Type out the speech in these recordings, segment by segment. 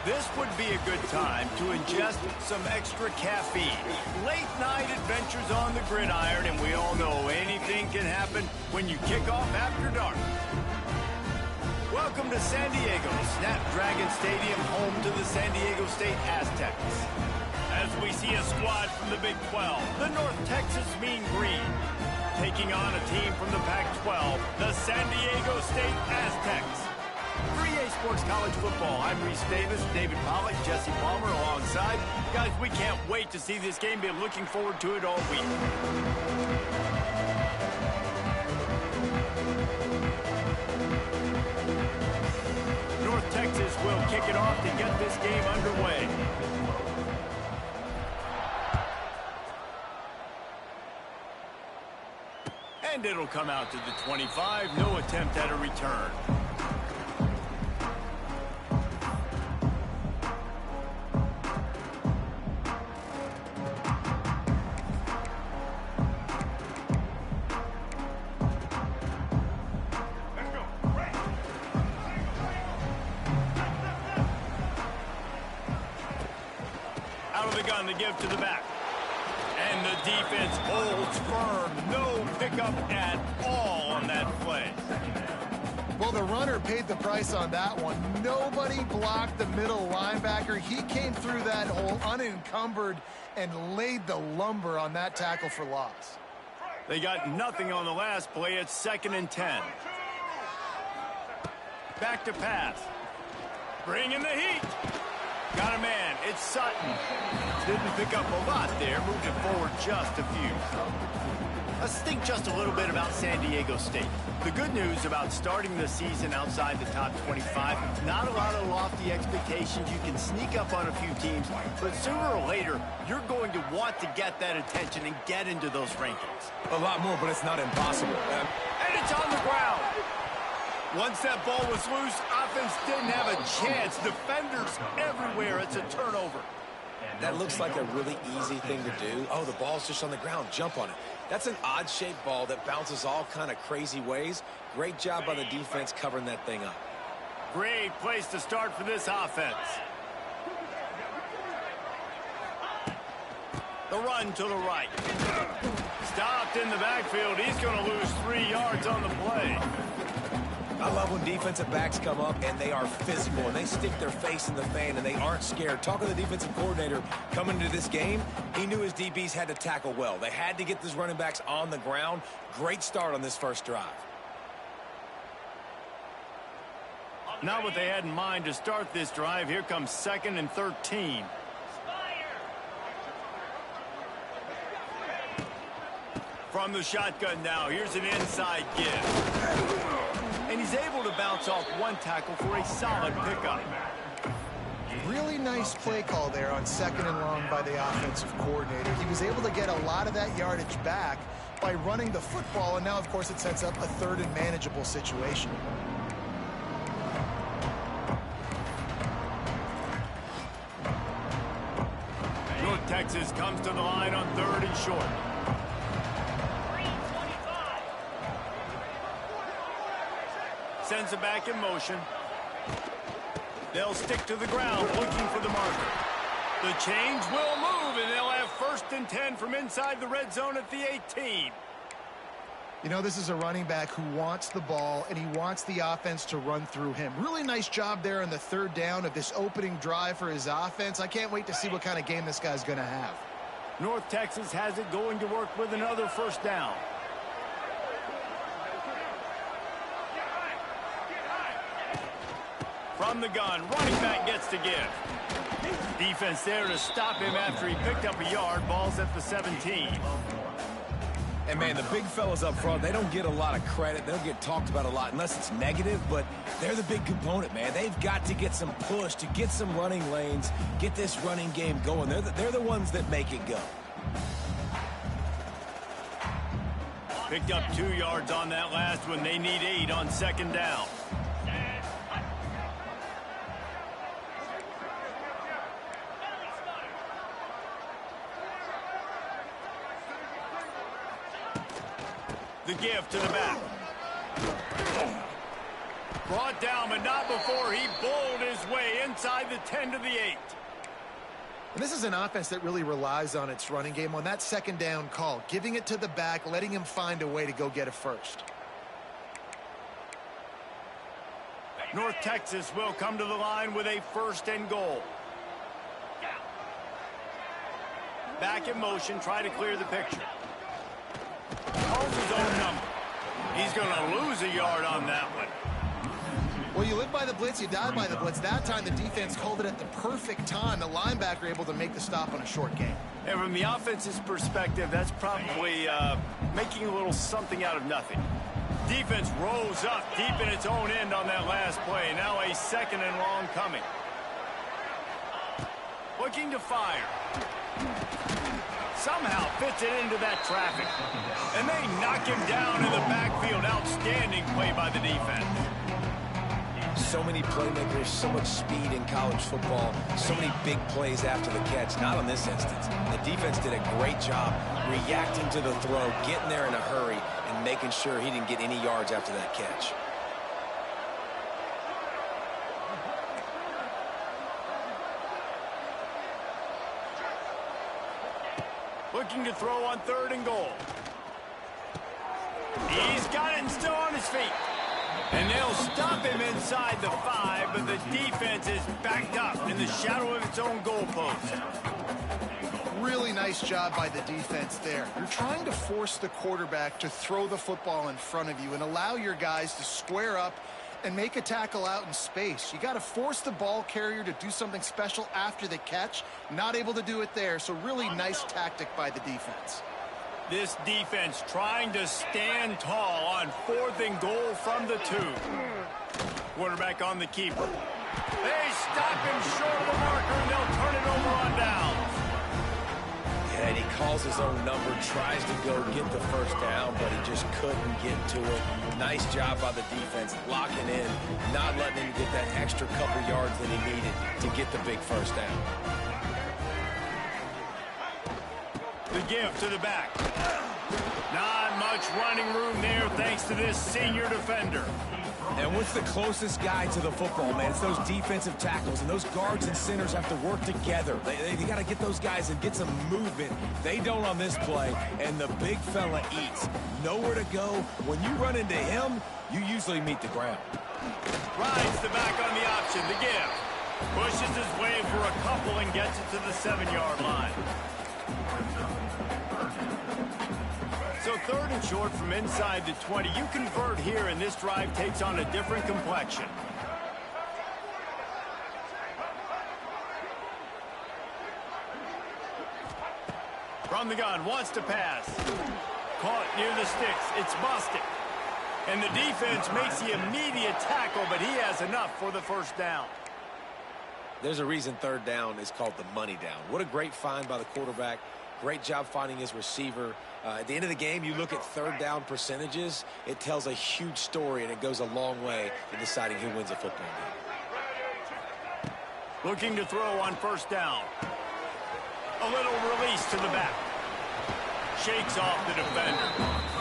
This would be a good time to ingest some extra caffeine. Late night adventures on the gridiron, and we all know anything can happen when you kick off after dark. Welcome to San Diego, Snapdragon Stadium, home to the San Diego State Aztecs. As we see a squad from the Big 12, the North Texas Mean Green, taking on a team from the Pac-12, the San Diego State Aztecs. 3A Sports College Football. I'm Reese Davis, David Pollack, Jesse Palmer alongside. Guys, we can't wait to see this game. Been looking forward to it all week. North Texas will kick it off to get this game underway. And it'll come out to the 25. No attempt at a return. Out of the gun to give to the back. And the defense holds firm. No pickup at all on that play. Well, the runner paid the price on that one. Nobody blocked the middle linebacker. He came through that hole unencumbered and laid the lumber on that tackle for loss. They got nothing on the last play. It's 2nd and 10. Back to pass. Bringing the heat. Got a man. It's Sutton. Didn't pick up a lot there. Moved it forward just a few. Let's think just a little bit about San Diego State. The good news about starting the season outside the top 25, not a lot of lofty expectations. You can sneak up on a few teams, but sooner or later, you're going to want to get that attention and get into those rankings. A lot more, but it's not impossible. And it's on the ground. Once that ball was loose, offense didn't have a chance. Defenders everywhere. It's a turnover. That looks like a really easy thing to do. Oh, the ball's just on the ground. Jump on it. That's an odd-shaped ball that bounces all kind of crazy ways. Great job by the defense covering that thing up. Great place to start for this offense. The run to the right. Stopped in the backfield. He's going to lose 3 yards on the play. I love when defensive backs come up and they are physical and they stick their face in the fan and they aren't scared. Talking to the defensive coordinator coming into this game, he knew his DBs had to tackle well. They had to get these running backs on the ground. Great start on this first drive. Not what they had in mind to start this drive. Here comes 2nd and 13. From the shotgun now, here's an inside give. And he's able to bounce off one tackle for a solid pickup. Really nice play call there on 2nd and long by the offensive coordinator. He was able to get a lot of that yardage back by running the football, and now, of course, it sets up a 3rd and manageable situation. North Texas comes to the line on 3rd and short. Sends it back in motion. They'll stick to the ground looking for the marker. The change will move, and they'll have 1st and 10 from inside the red zone at the 18. You know, this is a running back who wants the ball, and he wants the offense to run through him. Really nice job there on the 3rd down of this opening drive for his offense. I can't wait to see what kind of game this guy's going to have. North Texas has it going to work with another 1st down. From the gun, running back gets to give. Defense there to stop him after he picked up a yard. Ball's at the 17. And, man, the big fellas up front, they don't get a lot of credit. They don't get talked about a lot unless it's negative, but they're the big component, man. They've got to get some push, to get some running lanes, get this running game going. They're the ones that make it go. Picked up 2 yards on that last one. They need 8 on 2nd down. The give to the back. Brought down, but not before he bowled his way inside the 10 to the 8. And this is an offense that really relies on its running game on that second down call, giving it to the back, letting him find a way to go get a first. North Texas will come to the line with a 1st and goal. Back in motion, try to clear the picture. Calls his own number. He's going to lose a yard on that one. Well, you live by the blitz, you die by the blitz. That time the defense called it at the perfect time. The linebacker able to make the stop on a short gain. And from the offense's perspective, that's probably making a little something out of nothing. Defense rolls up deep in its own end on that last play. Now a 2nd and long coming. Looking to fire. Somehow fits it into that traffic. And they knock him down in the backfield. Outstanding play by the defense. So many playmakers, so much speed in college football, so many big plays after the catch. Not in this instance. The defense did a great job reacting to the throw, getting there in a hurry, and making sure he didn't get any yards after that catch. Looking to throw on 3rd and goal. He's got it and still on his feet. And they'll stop him inside the 5, but the defense is backed up in the shadow of its own goalpost. Really nice job by the defense there. You're trying to force the quarterback to throw the football in front of you and allow your guys to square up and make a tackle out in space. You got to force the ball carrier to do something special after the catch. Not able to do it there, so really nice tactic by the defense. This defense trying to stand tall on 4th and goal from the 2. Quarterback on the keeper. They stop him short of the marker, and they'll turn it over on downs. Yeah, and he calls his own number, tries to go get the 1st down, but he just couldn't get to it. Nice job by the defense, locking in, not letting him get that extra couple yards that he needed to get the big 1st down. The give to the back. Not much running room there thanks to this senior defender. And what's the closest guy to the football, man? It's those defensive tackles, and those guards and centers have to work together. They got to get those guys and get some movement. They don't on this play, and the big fella eats. Nowhere to go. When you run into him, you usually meet the ground. Rides the back on the option, the give. Pushes his way for a couple and gets it to the 7-yard line. So 3rd and short from inside the 20. You convert here, and this drive takes on a different complexion. From the gun, wants to pass. Caught near the sticks. It's busted. And the defense makes the immediate tackle, but he has enough for the 1st down. There's a reason 3rd down is called the money down. What a great find by the quarterback. Great job finding his receiver. At the end of the game, you look at 3rd down percentages. It tells a huge story, and it goes a long way in deciding who wins a football game. Looking to throw on 1st down. A little release to the back. Shakes off the defender.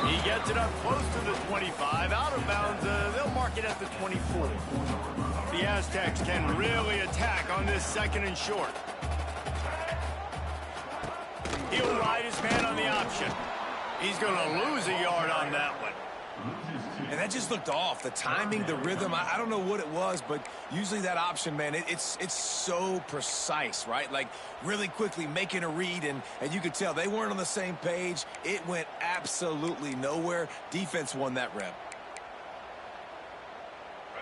He gets it up close to the 25. Out of bounds, they'll mark it at the 24. The Aztecs can really attack on this 2nd and short. He'll ride his man on the option. He's going to lose a yard on that one. And that just looked off. The timing, the rhythm, I don't know what it was, but usually that option, man, it's so precise, right? Like really quickly making a read, and you could tell they weren't on the same page. It went absolutely nowhere. Defense won that rep.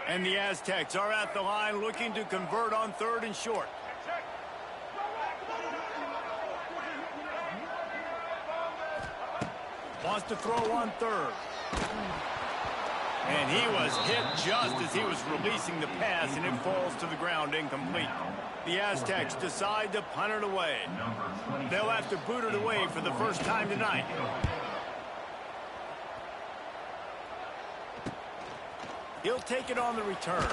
And the Aztecs are at the line looking to convert on 3rd and short. Wants to throw on 3rd. And he was hit just as he was releasing the pass, and it falls to the ground incomplete. The Aztecs decide to punt it away. They'll have to boot it away for the 1st time tonight. He'll take it on the return.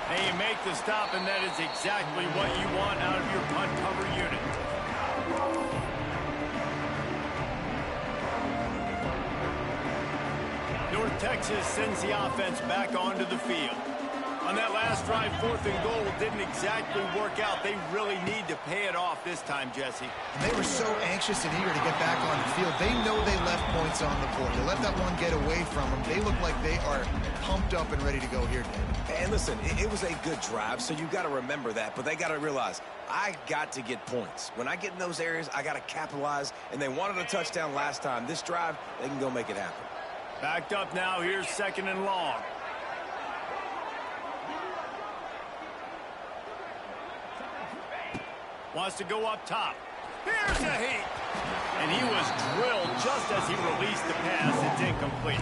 They make the stop, and that is exactly what you want out of your punt cover unit. North Texas sends the offense back onto the field. On that last drive, 4th and goal didn't exactly work out. They really need to pay it off this time, Jesse. And they were so anxious and eager to get back on the field. They know they left points on the board. They let that one get away from them. They look like they are pumped up and ready to go here, David. And listen, it was a good drive, so you got to remember that. But they got to realize, I got to get points. When I get in those areas, I got to capitalize. And they wanted a touchdown last time. This drive, they can go make it happen. Backed up now. Here's 2nd and long. Wants to go up top. Here's a heat. And he was drilled just as he released the pass. It's incomplete.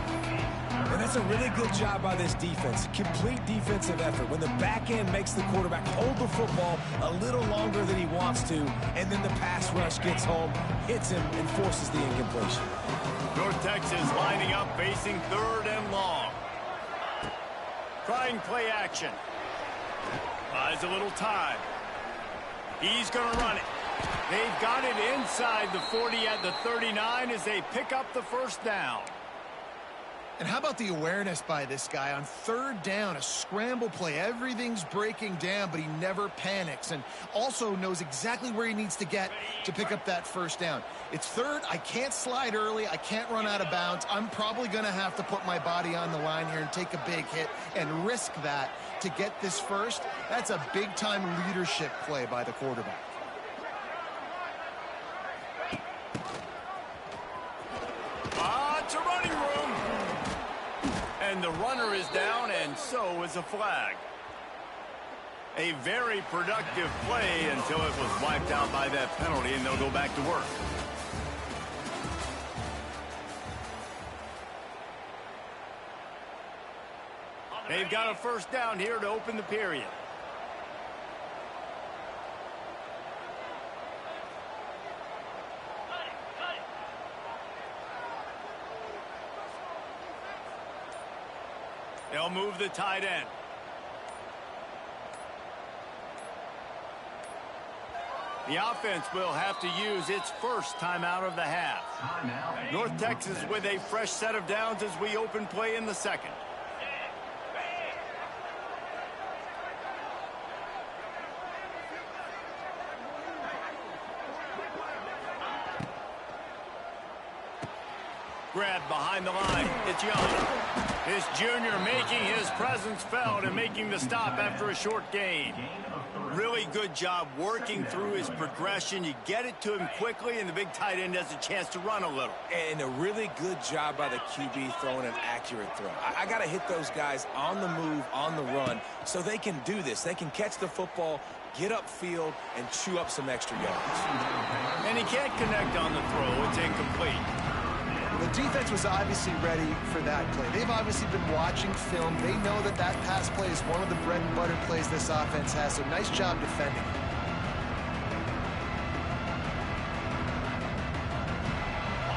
And that's a really good job by this defense. Complete defensive effort. When the back end makes the quarterback hold the football a little longer than he wants to, and then the pass rush gets home, hits him, and forces the incompletion. North Texas lining up, facing 3rd and long. Trying play action. Buys a little time. He's going to run it. They've got it inside the 40 at the 39 as they pick up the 1st down. And how about the awareness by this guy on 3rd down, a scramble play. Everything's breaking down, but he never panics and also knows exactly where he needs to get to pick up that 1st down. It's 3rd. I can't slide early. I can't run out of bounds. I'm probably going to have to put my body on the line here and take a big hit and risk that to get this 1st. That's a big-time leadership play by the quarterback. It's a running room. And the runner is down, and so is a flag. A very productive play until it was wiped out by that penalty, and they'll go back to work. They've got a 1st down here to open the period. They'll move the tight end. The offense will have to use its 1st timeout of the half. North Texas with a fresh set of downs as we open play in the 2nd. Grabbed behind the line. It's Young. This junior making his presence felt and making the stop after a short gain. Really good job working through his progression. You get it to him quickly, and the big tight end has a chance to run a little. And a really good job by the QB throwing an accurate throw. I got to hit those guys on the move, on the run, so they can do this. They can catch the football, get upfield, and chew up some extra yards. And he can't connect on the throw. It's incomplete. The defense was obviously ready for that play. They've obviously been watching film. They know that that pass play is one of the bread and butter plays this offense has, so nice job defending.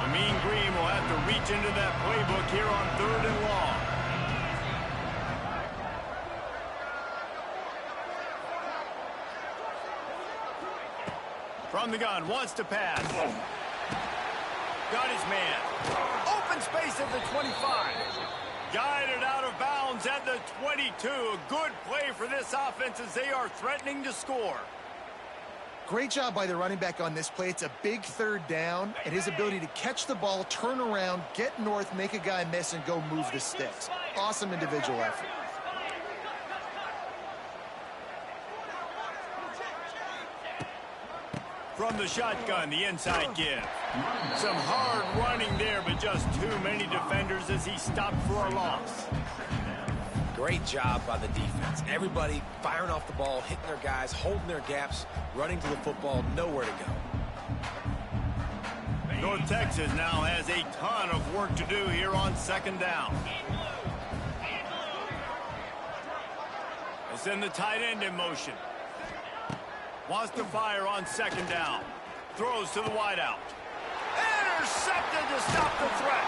The Mean Green will have to reach into that playbook here on 3rd and long. From the gun, wants to pass. Got his man. Open space at the 25. Guided out of bounds at the 22. A good play for this offense as they are threatening to score. Great job by the running back on this play. It's a big 3rd down, and his ability to catch the ball, turn around, get north, make a guy miss, and go move the sticks. Awesome individual effort. From the shotgun, the inside give. Some hard running there, but just too many defenders as he stopped for a loss. Great job by the defense. Everybody firing off the ball, hitting their guys, holding their gaps, running to the football, nowhere to go. North Texas now has a ton of work to do here on 2nd down. They send the tight end in motion. Wants to fire on 2nd down. Throws to the wideout. Intercepted to stop the threat.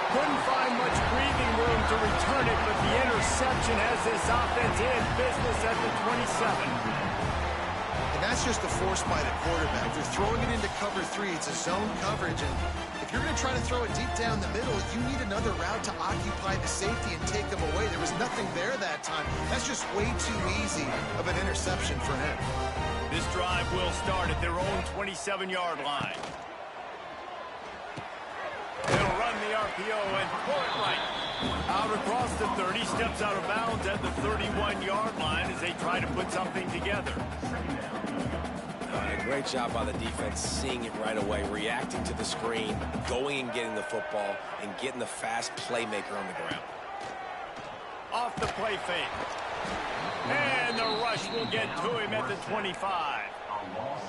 Couldn't find much breathing room to return it, but the interception has this offense in business at the 27. And that's just a force by the quarterback. They're throwing it into cover 3. It's a zone coverage, and if you're going to try to throw it deep down the middle, you need another route to occupy the safety and take them away. There was nothing there that time. That's just way too easy of an interception for him. This drive will start at their own 27-yard line. They'll run the RPO and pull it right. Out across the 30, steps out of bounds at the 31-yard line as they try to put something together. Great job by the defense, seeing it right away, reacting to the screen, going and getting the football, and getting the fast playmaker on the ground. Off the play fake. And the rush will get to him at the 25.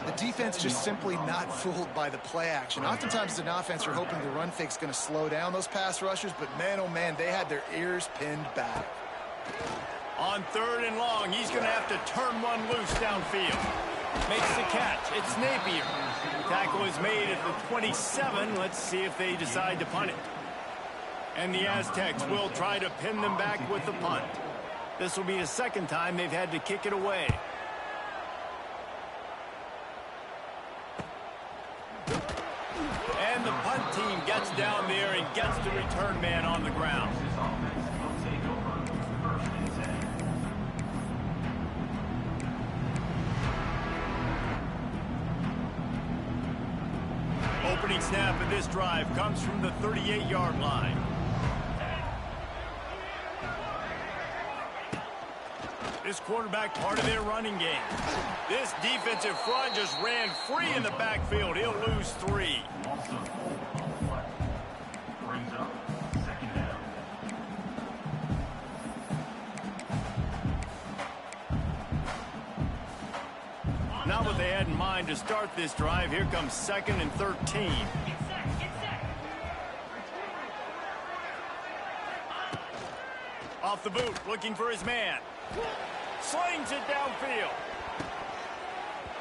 The defense just simply not fooled by the play action. Oftentimes as an offense, you're hoping the run fake's going to slow down those pass rushers, but man, oh man, they had their ears pinned back. On 3rd and long, he's going to have to turn one loose downfield. Makes the catch. It's Napier. Tackle is made at the 27. Let's see if they decide to punt it. And the Aztecs will try to pin them back with the punt. This will be the second time they've had to kick it away. And the punt team gets down there and gets the return man on the ground. Opening snap of this drive comes from the 38-yard line. This quarterback part of their running game. This defensive front just ran free in the backfield. He'll lose 3. Not what they had in mind to start this drive. Here comes 2nd and 13. Off the boot, looking for his man. Slings it downfield.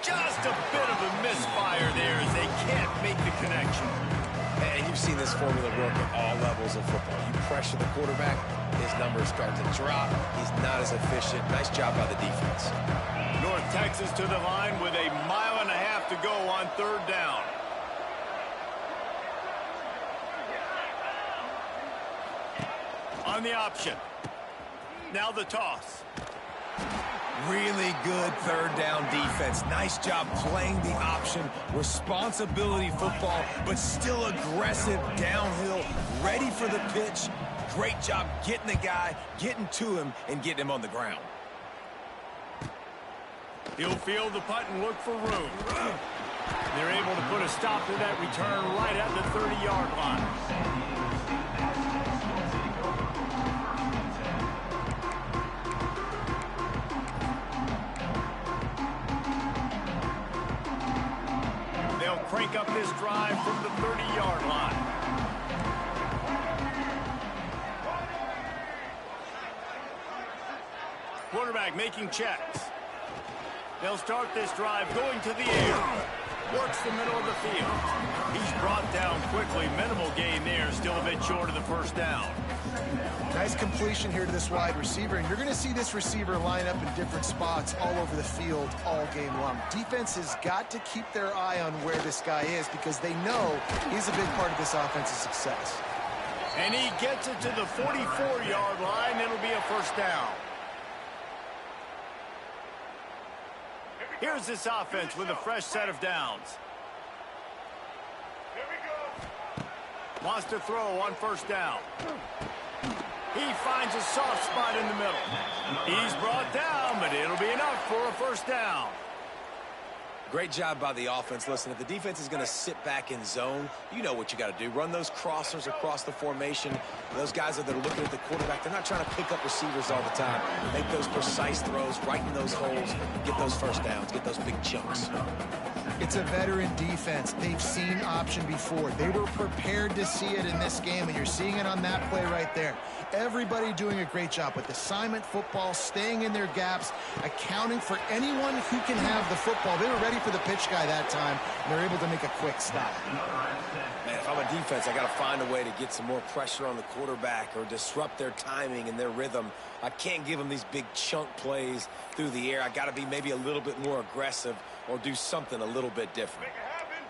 Just a bit of a misfire there as they can't make the connection. And you've seen this formula work at all levels of football. You pressure the quarterback, his numbers start to drop. He's not as efficient. Nice job by the defense. North Texas to the line with a 1.5 miles to go on 3rd down. On the option. Now the toss. Really good 3rd down defense. Nice job playing the option. Responsibility football, but still aggressive downhill, ready for the pitch. Great job getting the guy, getting to him, and getting him on the ground. He'll field the punt and look for room. They're able to put a stop to that return right at the 30-yard line. They'll crank up this drive from the 30-yard line. Quarterback making checks. They'll start this drive going to the air. Works the middle of the field. He's brought down quickly. Minimal gain there. Still a bit short of the 1st down. Nice completion here to this wide receiver, and you're going to see this receiver line up in different spots all over the field all game long. Defense has got to keep their eye on where this guy is because they know he's a big part of this offense's success. And he gets it to the 44-yard line. It'll be a 1st down. Here's this offense with a fresh set of downs. Wants to throw on 1st down. He finds a soft spot in the middle. He's brought down, but it'll be enough for a 1st down. Great job by the offense. Listen, if the defense is going to sit back in zone, you know what you got to do. Run those crossers across the formation. Those guys that are looking at the quarterback, they're not trying to pick up receivers all the time. Make those precise throws, right in those holes, get those 1st downs, get those big chunks. It's a veteran defense. They've seen option before. They were prepared to see it in this game, and you're seeing it on that play right there. Everybody doing a great job with assignment football, staying in their gaps, accounting for anyone who can have the football. They were ready for the pitch guy that time, and they're able to make a quick stop. Man, if I'm a defense, I got to find a way to get some more pressure on the quarterback or disrupt their timing and their rhythm. I can't give them these big chunk plays through the air. I got to be maybe a little bit more aggressive or do something a little bit different.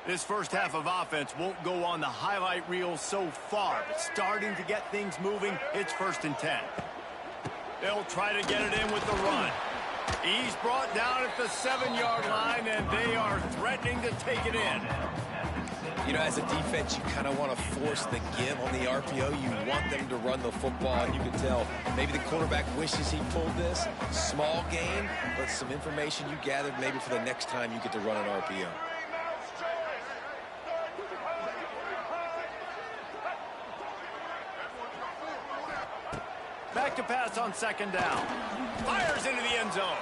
This first half of offense won't go on the highlight reel so far, but starting to get things moving, it's 1st and 10. They'll try to get it in with the run. He's brought down at the 7-yard line, and they are threatening to take it in. You know, as a defense, you kind of want to force the give on the RPO. You want them to run the football, and you can tell maybe the quarterback wishes he pulled this. Small gain, but some information you gathered maybe for the next time you get to run an RPO. Back to pass on 2nd down. Fires into the end zone.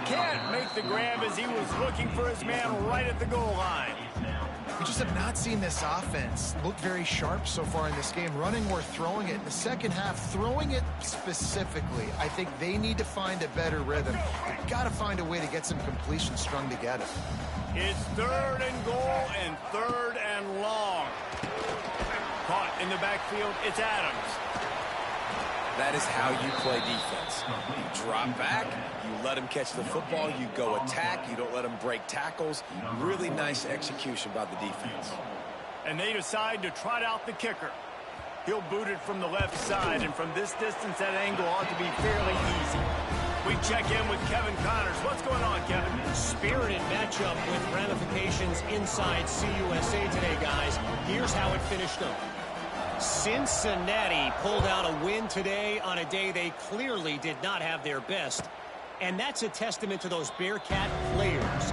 Can't make the grab as he was looking for his man right at the goal line. We just have not seen this offense look very sharp so far in this game, running or throwing it. In the second half, throwing it specifically, I think they need to find a better rhythm. They've got to find a way to get some completion strung together. It's 3rd and goal and 3rd and long. Caught in the backfield, it's Adams. That is how you play defense. You drop back, you let him catch the football, you go attack, you don't let him break tackles. Really nice execution by the defense. And they decide to trot out the kicker. He'll boot it from the left side, and from this distance, that angle ought to be fairly easy. We check in with Kevin Connors. What's going on, Kevin? Spirited matchup with ramifications inside CUSA today, guys. Here's how it finished up. Cincinnati pulled out a win today on a day they clearly did not have their best. And that's a testament to those Bearcat players.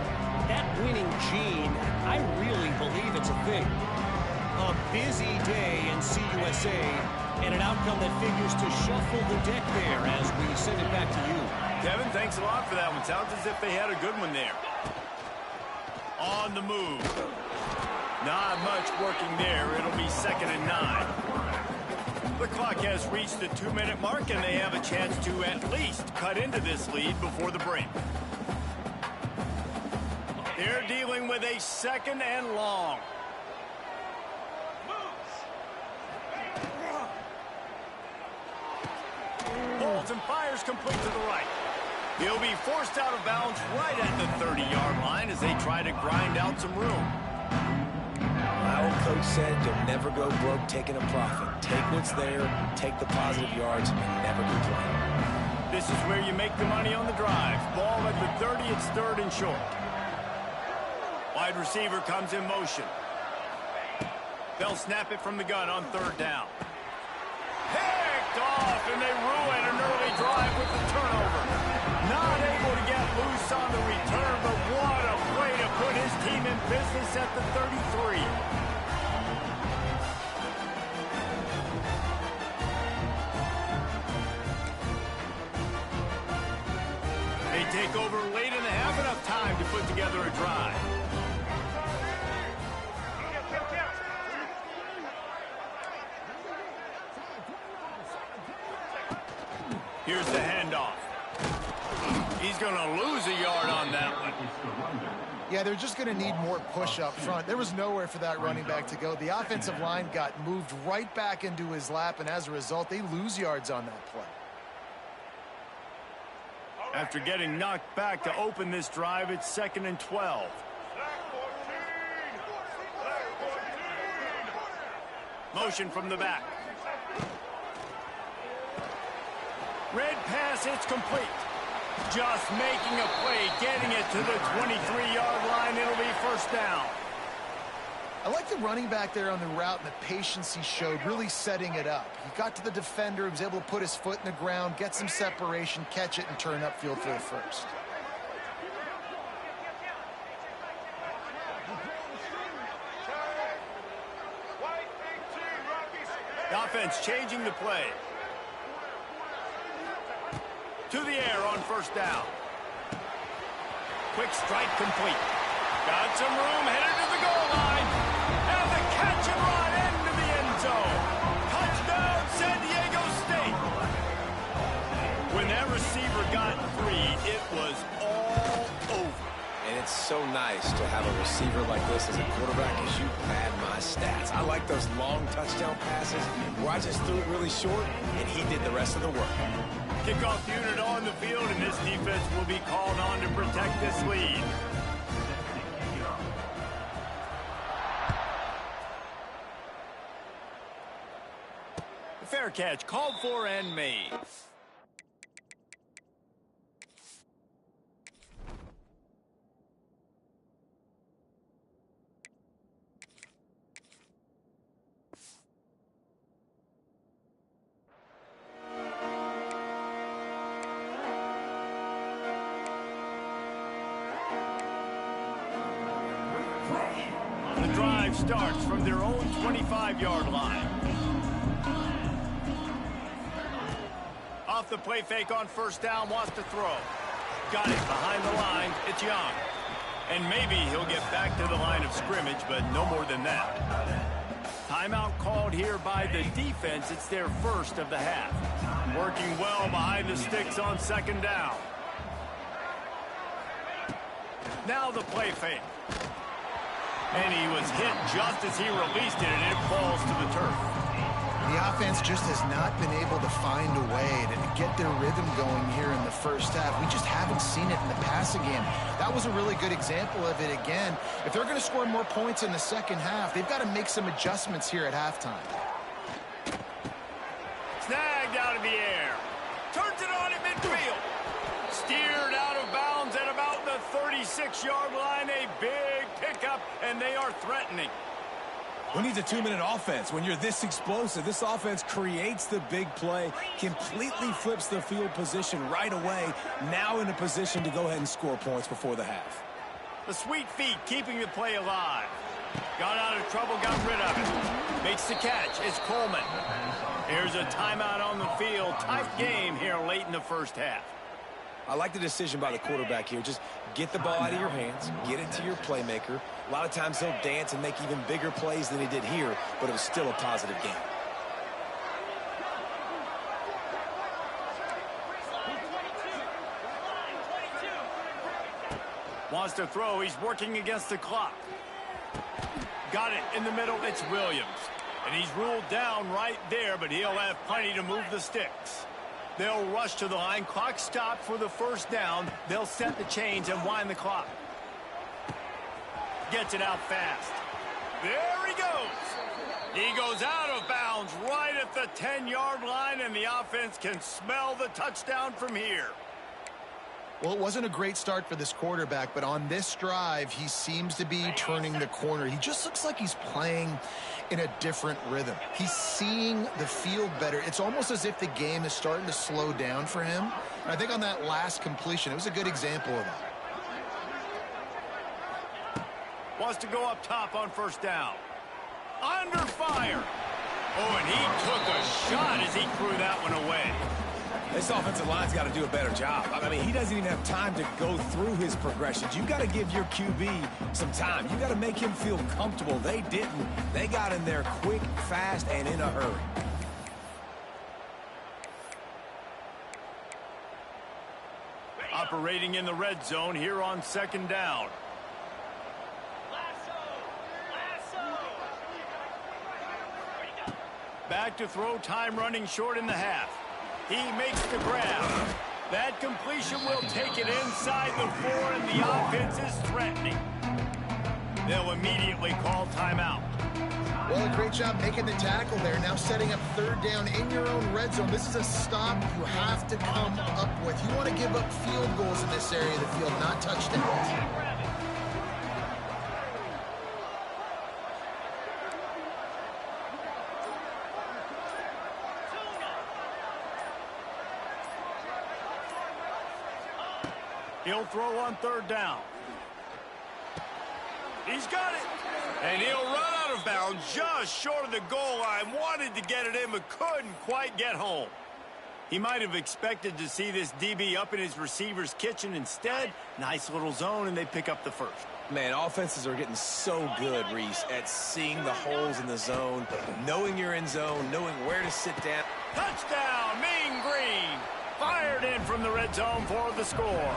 That winning gene, I really believe it's a thing. A busy day in CUSA and an outcome that figures to shuffle the deck there as we send it back to you. Kevin, thanks a lot for that one. Sounds as if they had a good one there. On the move. Not much working there. It'll be 2nd and 9. The clock has reached the 2-minute mark, and they have a chance to at least cut into this lead before the break. They're dealing with a 2nd and long. Holds and fires complete to the right. He'll be forced out of bounds right at the 30-yard line as they try to grind out some room. My old coach said you'll never go broke taking a profit. Take what's there, take the positive yards, and never complain. This is where you make the money on the drive. Ball at the 30, it's 3rd and short. Wide receiver comes in motion. They'll snap it from the gun on 3rd down. Picked off, and they ruin an early drive with the turnover. Not able to get loose on the return, but what a way to put his team in business at the 33. They take over late in the half, enough time to put together a drive. Here's the handoff. He's going to lose a yard on that one. Yeah, they're just going to need more push up front. There was nowhere for that running back to go. The offensive line got moved right back into his lap, and as a result, they lose yards on that play. After getting knocked back to open this drive, it's 2nd and 12. Motion from the back. Red pass, it's complete. Just making a play, getting it to the 23-yard line. It'll be 1st down. I like the running back there on the route and the patience he showed, really setting it up. He got to the defender, he was able to put his foot in the ground, get some separation, catch it, and turn upfield for the 1st. The offense changing the play. To the air on 1st down. Quick strike complete. Got some room, headed to the goal line. And the catch and run into the end zone. Touchdown, San Diego State. When that receiver got 3, it was all over. And it's so nice to have a receiver like this as a quarterback as you pad my stats. I like those long touchdown passes where I just threw it really short and he did the rest of the work. Kickoff unit on the field, and this defense will be called on to protect this lead. Fair catch, called for and made. The drive starts from their own 25-yard line. Off the play fake on first down, wants to throw. Got it behind the line. It's Young. And maybe he'll get back to the line of scrimmage, but no more than that. Timeout called here by the defense. It's their first of the half. Working well behind the sticks on second down. Now the play fake. And he was hit just as he released it, and it falls to the turf. The offense just has not been able to find a way to get their rhythm going here in the first half. We just haven't seen it in the passing game. That was a really good example of it again. If they're going to score more points in the second half, they've got to make some adjustments here at halftime. Snagged out of the air. Turns it on at midfield. Steered out of bounds at about the 36-yard line. A big pickup, and they are threatening. Who needs a 2-minute offense? When you're this explosive, this offense creates the big play, completely flips the field position right away, now in a position to go ahead and score points before the half. The sweet feet keeping the play alive. Got out of trouble, got rid of it. Makes the catch. It's Coleman. Here's a timeout on the field. Tight game here late in the first half. I like the decision by the quarterback here. Just get the ball out of your hands, get it to your playmaker. A lot of times he'll dance and make even bigger plays than he did here, but it was still a positive game. Wants to throw. He's working against the clock. Got it in the middle. It's Williams. And he's ruled down right there, but he'll have plenty to move the sticks. They'll rush to the line. Clock stopped for the first down. They'll set the chains and wind the clock. Gets it out fast. There he goes. He goes out of bounds right at the 10-yard line, and the offense can smell the touchdown from here. Well, it wasn't a great start for this quarterback, but on this drive, he seems to be turning the corner. He just looks like he's playing in a different rhythm. He's seeing the field better. It's almost as if the game is starting to slow down for him. And I think on that last completion, it was a good example of that. Wants to go up top on first down. Under fire. Oh, and he took a shot as he threw that one away. This offensive line's got to do a better job. I mean, he doesn't even have time to go through his progressions. You've got to give your QB some time. You've got to make him feel comfortable. They didn't. They got in there quick, fast, and in a hurry. Operating in the red zone here on second down. Back to throw, time running short in the half. He makes the grab. That completion will take it inside the 4, and the offense is threatening. They'll immediately call timeout. Well, a great job making the tackle there. Now setting up third down in your own red zone. This is a stop you have to come up with. You want to give up field goals in this area of the field, not touchdowns. He'll throw on third down. He's got it. And he'll run out of bounds just short of the goal line. Wanted to get it in, but couldn't quite get home. He might have expected to see this DB up in his receiver's kitchen. Instead, nice little zone, and they pick up the first. Man, offenses are getting so good, Reese, at seeing the holes in the zone, knowing you're in zone, knowing where to sit down. Touchdown, Mean Green. Fired in from the red zone for the score.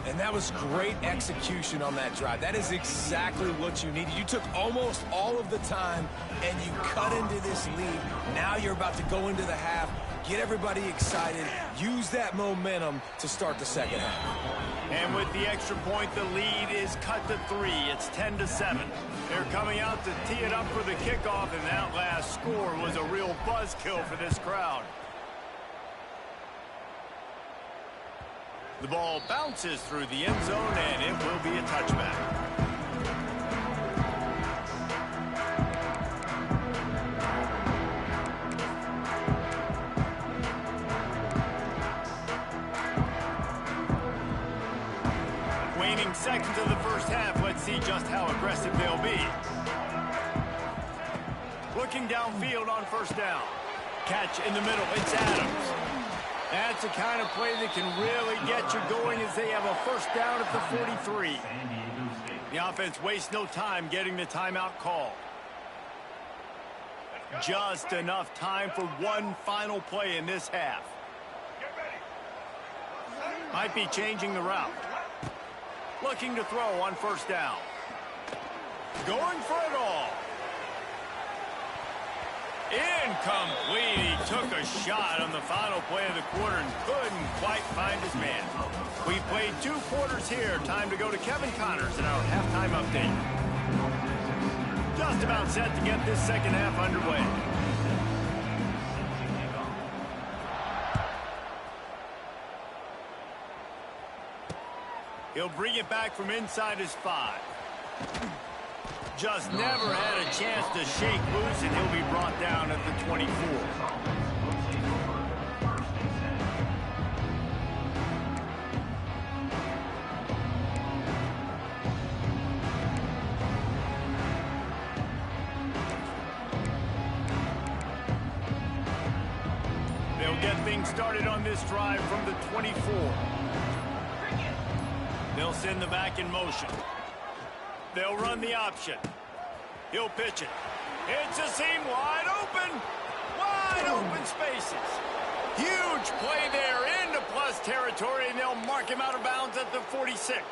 And that was great execution on that drive. That is exactly what you needed. You took almost all of the time, and you cut into this lead. Now you're about to go into the half. get everybody excited, use that momentum to start the second half. And with the extra point, the lead is cut to 3. It's 10-7. They're coming out to tee it up for the kickoff, and that last score was a real buzzkill for this crowd. The ball bounces through the end zone, and it will be a touchback. Waning seconds of the first half. Let's see just how aggressive they'll be. Looking downfield on first down. Catch in the middle. It's Adams. That's the kind of play that can really get you going as they have a first down at the 43. The offense wastes no time getting the timeout call. Just enough time for one final play in this half. Might be changing the route. Looking to throw on first down. Going for it all. Incomplete. He took a shot on the final play of the quarter and couldn't quite find his man. We played 2 quarters here. Time to go to Kevin Connors in our halftime update. Just about set to get this second half underway. He'll bring it back from inside his 5. Just never had a chance to shake loose, and he'll be brought down at the 24. They'll get things started on this drive from the 24. They'll send the back in motion. They'll run the option. He'll pitch it. It's a seam wide open. Wide open spaces. Huge play there into plus territory, and they'll mark him out of bounds at the 46.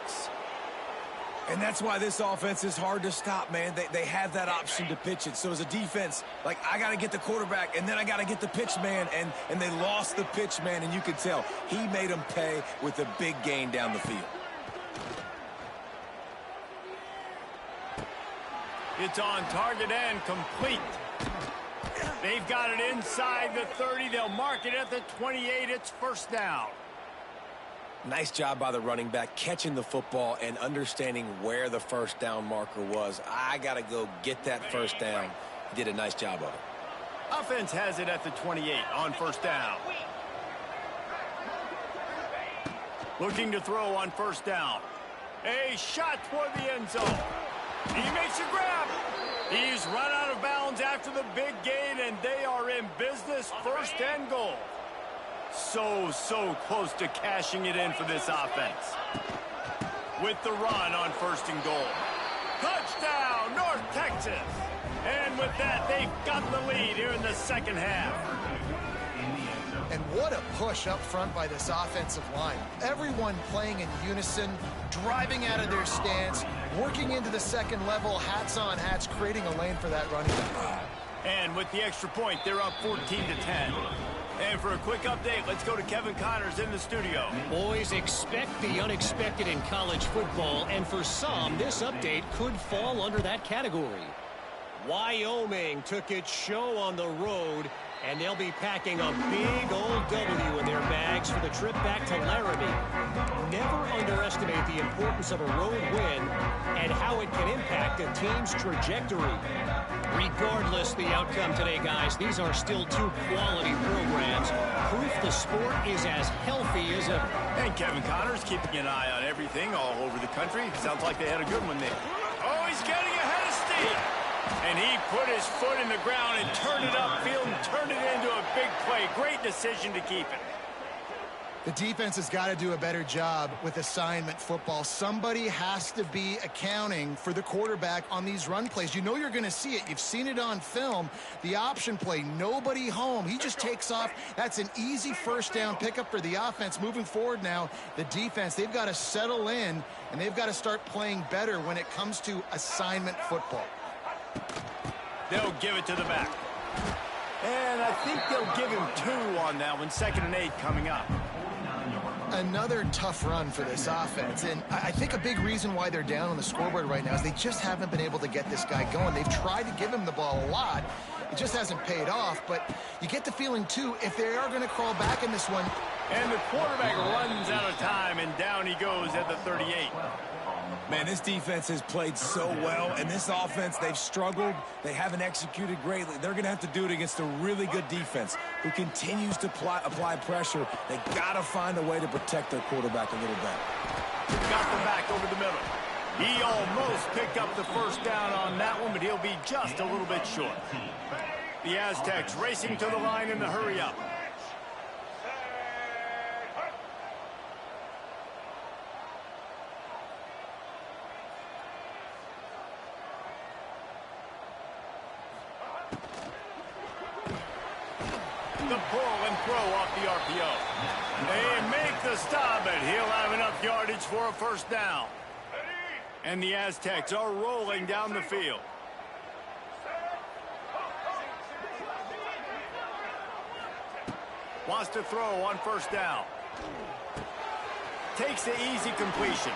And that's why this offense is hard to stop, man. They have that option to pitch it. So as a defense, like, I got to get the quarterback, and then I got to get the pitch man, and they lost the pitch man, and you could tell. He made them pay with a big gain down the field. It's on target and complete. They've got it inside the 30. They'll mark it at the 28. It's first down. Nice job by the running back catching the football and understanding where the first down marker was. I got to go get that first down. He did a nice job of it. Offense has it at the 28 on first down. Looking to throw on first down. A shot toward the end zone. He makes a grab. He's run out of bounds after the big gain, and they are in business, first and goal. So close to cashing it in for this offense. With the run on first and goal. Touchdown, North Texas. And with that, they've got the lead here in the second half. And what a push up front by this offensive line. Everyone playing in unison, driving out of their stance, working into the second level, hats on hats, creating a lane for that running back. And with the extra point, they're up 14-10. And for a quick update, let's go to Kevin Connors in the studio. Boys, expect the unexpected in college football, and for some, this update could fall under that category. Wyoming took its show on the road, and they'll be packing a big old W in their bags for the trip back to Laramie. Never underestimate the importance of a road win and how it can impact a team's trajectory. Regardless the outcome today, guys, these are still 2 quality programs. Proof the sport is as healthy as ever. And Kevin Connors keeping an eye on everything all over the country. Sounds like they had a good one there. Oh, he's getting ahead of steam. And he put his foot in the ground and turned it upfield and turned it into a big play. Great decision to keep it. The defense has got to do a better job with assignment football. Somebody has to be accounting for the quarterback on these run plays. You know you're going to see it. You've seen it on film. The option play, nobody home. He just takes off. That's an easy first down pickup for the offense. Moving forward now, the defense, they've got to settle in, and they've got to start playing better when it comes to assignment football. They'll give it to the back. And I think they'll give him 2 on that one. 2nd and 8 coming up. Another tough run for this offense, and I think a big reason why they're down on the scoreboard right now is they just haven't been able to get this guy going. They've tried to give him the ball a lot. It just hasn't paid off, but you get the feeling, too, if they are going to crawl back in this one. And the quarterback runs out of time, and down he goes at the 38. Man, this defense has played so well, and this offense, they've struggled. They haven't executed greatly. They're going to have to do it against a really good defense who continues to apply pressure. They got to find a way to protect their quarterback a little better. Got the back over the middle. He almost picked up the first down on that one, but he'll be just a little bit short. The Aztecs racing to the line in the hurry-up. The pull and throw off the RPO. They make the stop, and he'll have enough yardage for a first down. And the Aztecs are rolling down the field. Wants to throw on first down. Takes the easy completion.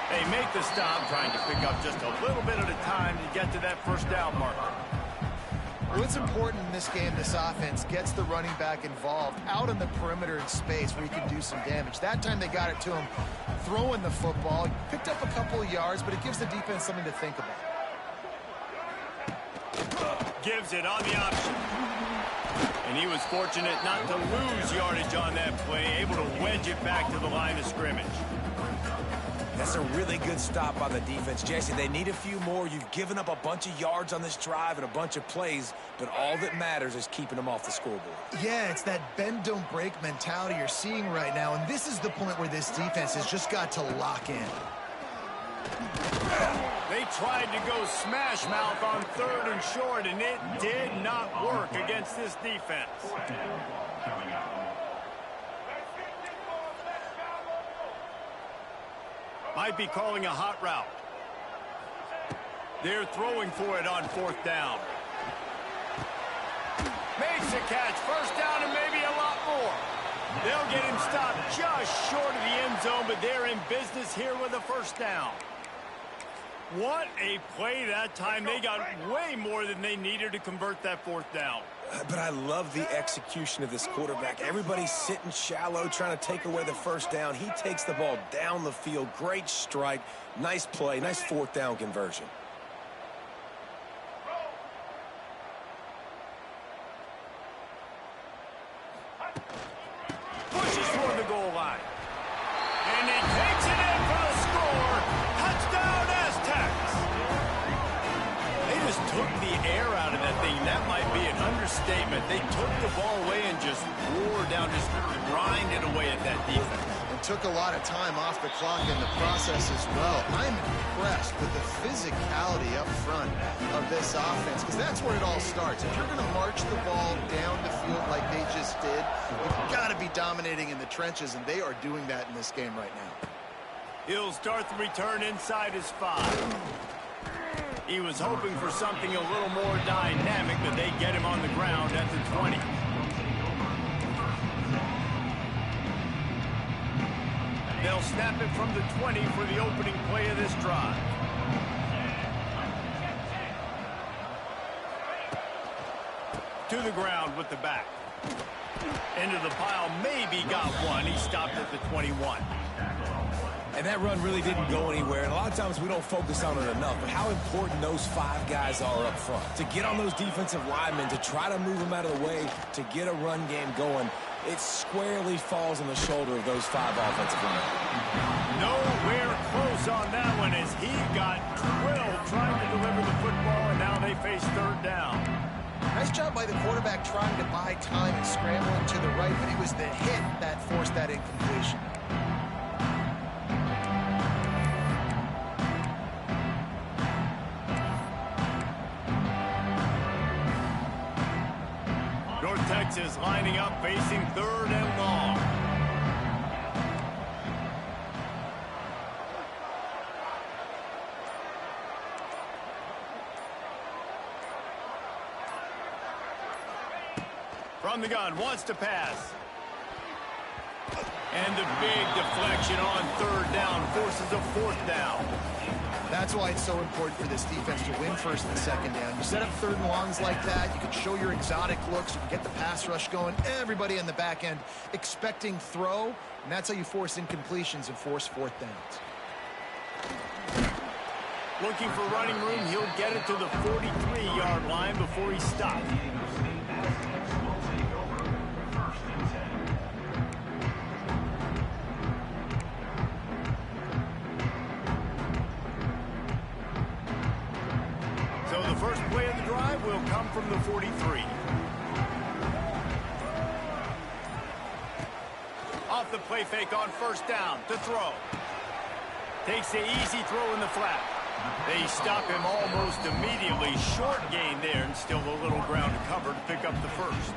They make the stop, trying to pick up just a little bit at a time to get to that first down marker. What's important in this game, this offense gets the running back involved out on the perimeter in space where he can do some damage. That time they got it to him throwing the football. Picked up a couple of yards, but it gives the defense something to think about. Gives it on the option. And he was fortunate not to lose yardage on that play, able to wedge it back to the line of scrimmage. That's a really good stop by the defense. Jesse, they need a few more. You've given up a bunch of yards on this drive and a bunch of plays, but all that matters is keeping them off the scoreboard. Yeah, it's that bend, don't break mentality you're seeing right now, and this is the point where this defense has just got to lock in. They tried to go smash mouth on 3rd and short, and it did not work against this defense. Might be calling a hot route. They're throwing for it on 4th down. Makes a catch. First down and maybe a lot more. They'll get him stopped just short of the end zone, but they're in business here with a first down. What a play that time. They got way more than they needed to convert that 4th down. But I love the execution of this quarterback. Everybody's sitting shallow, trying to take away the first down. He takes the ball down the field. Great strike. Nice play. Nice 4th down conversion. Pushes toward the goal line. And he takes it in for the score. Touchdown, Aztecs. They just took the air out of that thing. That might be an understatement. They took the ball away and just wore down, just grinded away at that defense. And took a lot of time off the clock in the process as well. I'm impressed with the physicality up front of this offense, because that's where it all starts. If you're going to march the ball down the field like they just did, you've got to be dominating in the trenches, and they are doing that in this game right now. He'll start the return inside his 5. He was hoping for something a little more dynamic, but they get him on the ground at the 20. They'll snap it from the 20 for the opening play of this drive. To the ground with the back. Into the pile, maybe got one. He stopped at the 21. And that run really didn't go anywhere. And a lot of times we don't focus on it enough. But how important those 5 guys are up front. To get on those defensive linemen, to try to move them out of the way, to get a run game going, it squarely falls on the shoulder of those 5 offensive linemen. Nowhere close on that one as he got drilled trying to deliver the football, and now they face 3rd down. Nice job by the quarterback trying to buy time and scrambling to the right, but it was the hit that forced that incompletion. North Texas lining up, facing 3rd and long. From the gun, wants to pass. And the big deflection on third down forces a fourth down. That's why it's so important for this defense to win first and second down. You set up third and longs like that, you can show your exotic looks, you can get the pass rush going, everybody in the back end expecting throw, and that's how you force incompletions and force fourth downs. Looking for running room, he'll get it to the 43-yard line before he stops. So the first play of the drive will come from the 43. Off the play fake on first down to throw. Takes the easy throw in the flat. They stop him almost immediately. Short gain there and still a little ground to cover to pick up the first.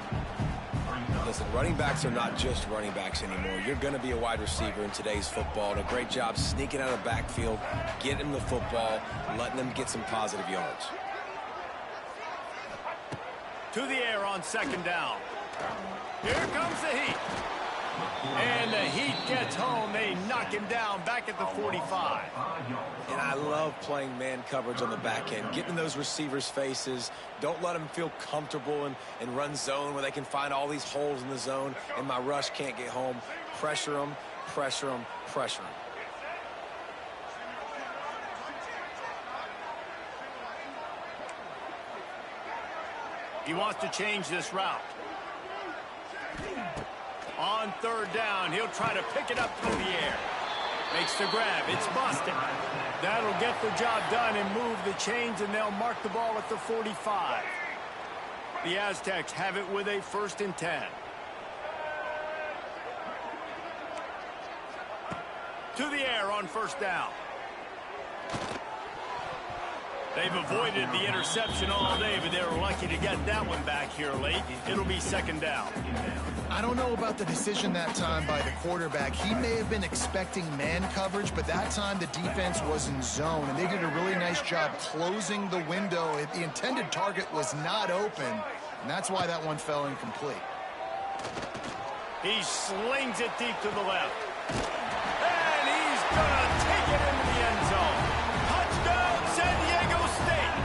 Listen, running backs are not just running backs anymore. You're going to be a wide receiver in today's football. And a great job sneaking out of the backfield, getting them the football, letting them get some positive yards. To the air on second down. Here comes the heat. And the Heat gets home. They knock him down back at the 45. And I love playing man coverage on the back end, getting in those receivers' faces. Don't let them feel comfortable and run zone where they can find all these holes in the zone and my rush can't get home. Pressure them, pressure them, pressure them. He wants to change this route. On third down, he'll try to pick it up through the air. Makes the grab. It's busted. That'll get the job done and move the chains, and they'll mark the ball at the 45. The Aztecs have it with a 1st and 10. To the air on first down. They've avoided the interception all day, but they were lucky to get that one back here late. It'll be second down. I don't know about the decision that time by the quarterback. He may have been expecting man coverage, but that time the defense was in zone, and they did a really nice job closing the window. The intended target was not open, and that's why that one fell incomplete. He slings it deep to the left. And he's going to take it into the end zone. Touchdown, San Diego State.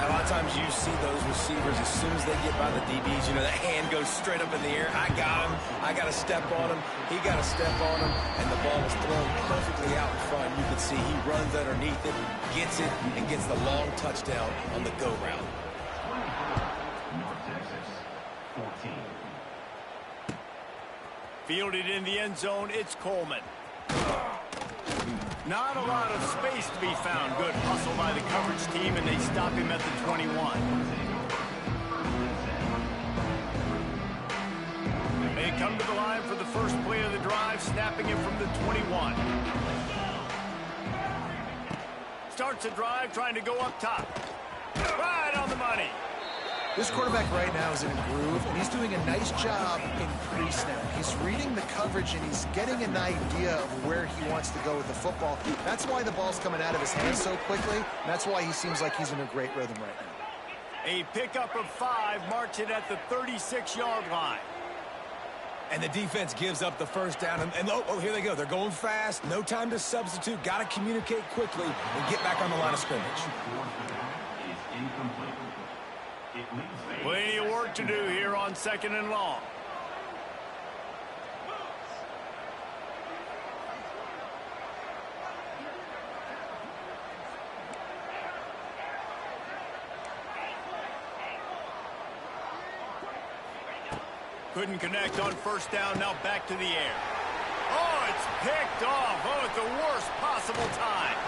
A lot of times you see those receivers, as soon as they get by the DBs, you know, that hand goes straight up in the air. I got him. I got to step on him. He got to step on him. And the ball was thrown perfectly out in front. You can see he runs underneath it, gets it, and gets the long touchdown on the go route. Fielded in the end zone, it's Coleman. Not a lot of space to be found. Good hustle by the coverage team, and they stop him at the 21. They come to the line for the first play of the drive, snapping him from the 21. Starts a drive, trying to go up top. Right on the money. This quarterback right now is in a groove, and he's doing a nice job in pre-snap. He's reading the coverage, and he's getting an idea of where he wants to go with the football. That's why the ball's coming out of his hands so quickly, and that's why he seems like he's in a great rhythm right now. A pickup of 5, marks it at the 36-yard line. And the defense gives up the first down. And oh, here they go. They're going fast. No time to substitute. Got to communicate quickly and get back on the line of scrimmage. Plenty of work to do here on second and long. Couldn't connect on first down. Now back to the air. Oh, it's picked off. Oh, at the worst possible time.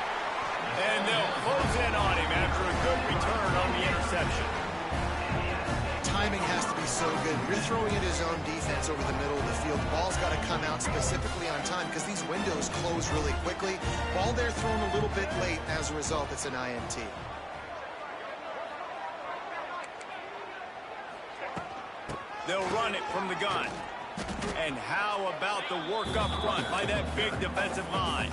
And they'll close in on him after a good return on the interception. Timing has to be so good. You're throwing at his own defense over the middle of the field. The ball's got to come out specifically on time because these windows close really quickly. Ball there thrown a little bit late. As a result, it's an INT. They'll run it from the gun. And how about the work up front by that big defensive line?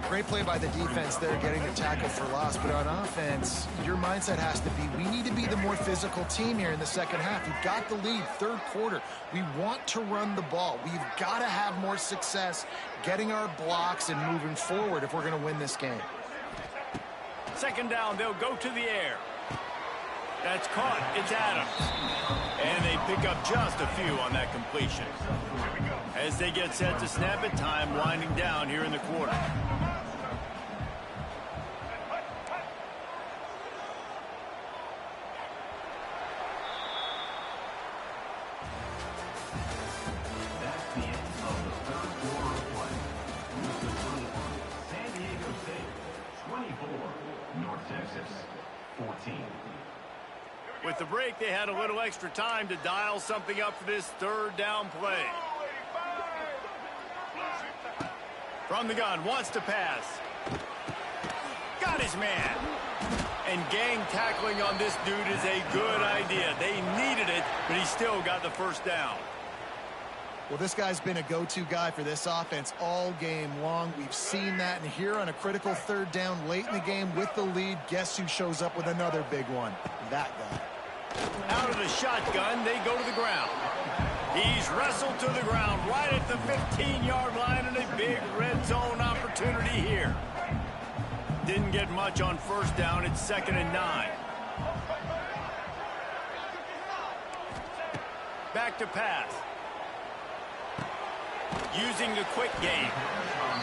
Great play by the defense there, getting the tackle for loss. But on offense, your mindset has to be, we need to be the more more physical team here in the second half. We've got the lead, third quarter. We want to run the ball. We've got to have more success getting our blocks and moving forward if we're going to win this game. Second down, they'll go to the air. That's caught. It's Adams. And they pick up just a few on that completion. As they get set to snap it, time winding down here in the quarter. With the break, they had a little extra time to dial something up for this third down play. From the gun, wants to pass. Got his man. And gang tackling on this dude is a good idea. They needed it, but he still got the first down. Well, this guy's been a go-to guy for this offense all game long. We've seen that, and here on a critical third down late in the game with the lead, guess who shows up with another big one? That guy. Out of the shotgun, they go to the ground. He's wrestled to the ground right at the 15-yard line, and a big red zone opportunity here. Didn't get much on first down. It's 2nd and 9. Back to pass. Using the quick game.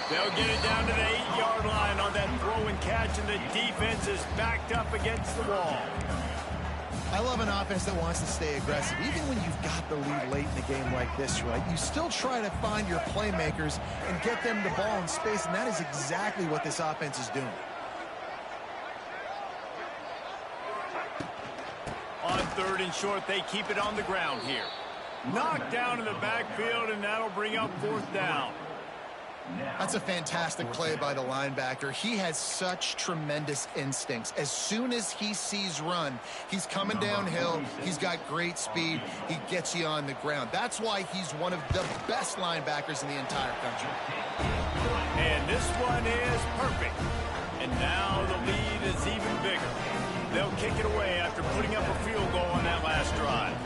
They'll get it down to the 8-yard line on that throw and catch, and the defense is backed up against the wall. I love an offense that wants to stay aggressive. Even when you've got the lead late in the game like this, right, you still try to find your playmakers and get them the ball in space, and that is exactly what this offense is doing. On 3rd and short, they keep it on the ground here. Knocked down in the backfield, and that'll bring up 4th down. That's a fantastic play by the linebacker. He has such tremendous instincts. As soon as he sees run, he's coming downhill. He's got great speed. He gets you on the ground. That's why he's one of the best linebackers in the entire country. And this one is perfect. And now the lead is even bigger. They'll kick it away after putting up a field goal on that last drive.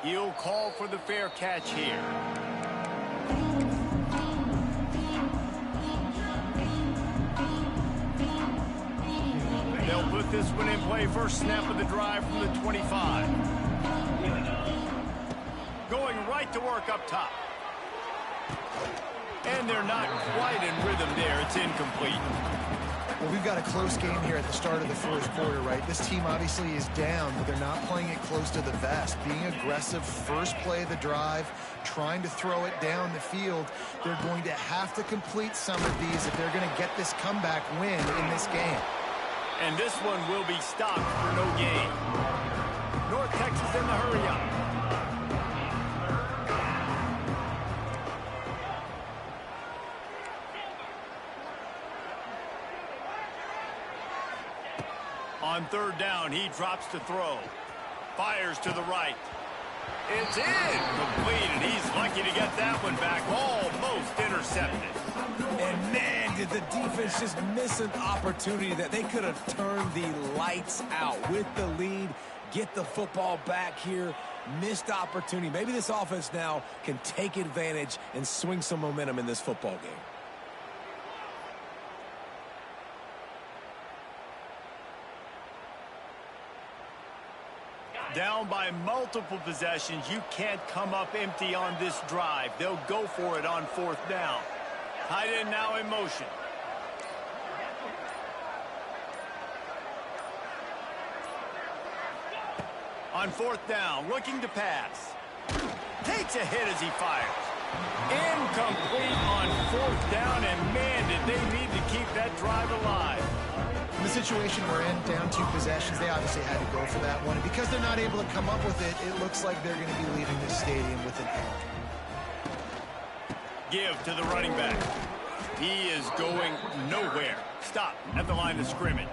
He'll call for the fair catch here. They'll put this one in play. First snap of the drive from the 25. Going right to work up top. And they're not quite in rhythm there. It's incomplete. Well, we've got a close game here at the start of the fourth quarter, right? This team obviously is down, but they're not playing it close to the vest. Being aggressive, first play of the drive, trying to throw it down the field. They're going to have to complete some of these if they're going to get this comeback win in this game. And this one will be stopped for no gain. North Texas in the hurry-up. On 3rd down, he drops to throw. Fires to the right. It's incomplete, and he's lucky to get that one back. Almost intercepted. And man, did the defense just miss an opportunity that they could have turned the lights out with the lead, get the football back here. Missed opportunity. Maybe this offense now can take advantage and swing some momentum in this football game. Down by multiple possessions, you can't come up empty on this drive. They'll go for it on 4th down. Tight end now in motion. On 4th down, looking to pass. Takes a hit as he fires. Incomplete on 4th down, and man, did they need to keep that drive alive. In the situation we're in, down 2 possessions, they obviously had to go for that one. And because they're not able to come up with it, it looks like they're going to be leaving this stadium with an L. Give to the running back. He is going nowhere. Stop at the line of scrimmage.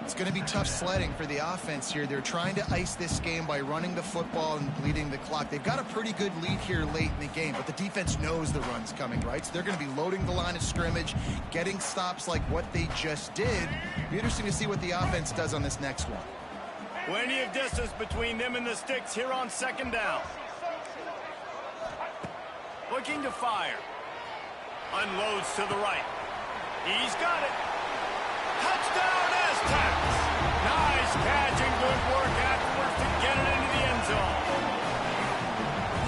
It's going to be tough sledding for the offense here. They're trying to ice this game by running the football and bleeding the clock. They've got a pretty good lead here late in the game, but the defense knows the run's coming, right? So they're going to be loading the line of scrimmage, getting stops like what they just did. Be interesting to see what the offense does on this next one. Plenty of distance between them and the sticks here on second down. Looking to fire. Unloads to the right. He's got it. Touchdown Aztecs! Nice catch and good work afterwards to get it into the end zone.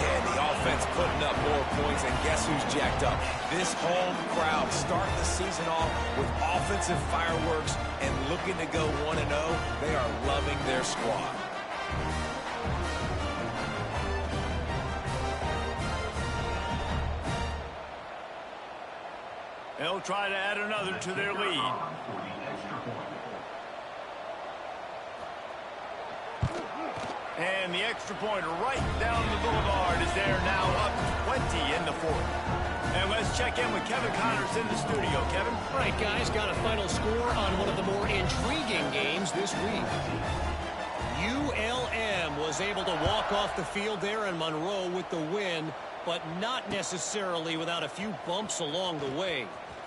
Yeah, the offense putting up more points, and guess who's jacked up? This home crowd starting the season off with offensive fireworks and looking to go 1-0. They are loving their squad. They'll try to add another to their lead. And the extra point right down the boulevard is there now up 20 in the fourth. And let's check in with Kevin Connors in the studio. Kevin? All right, guys, got a final score on one of the more intriguing games this week. ULM was able to walk off the field there in Monroe with the win, but not necessarily without a few bumps along the way.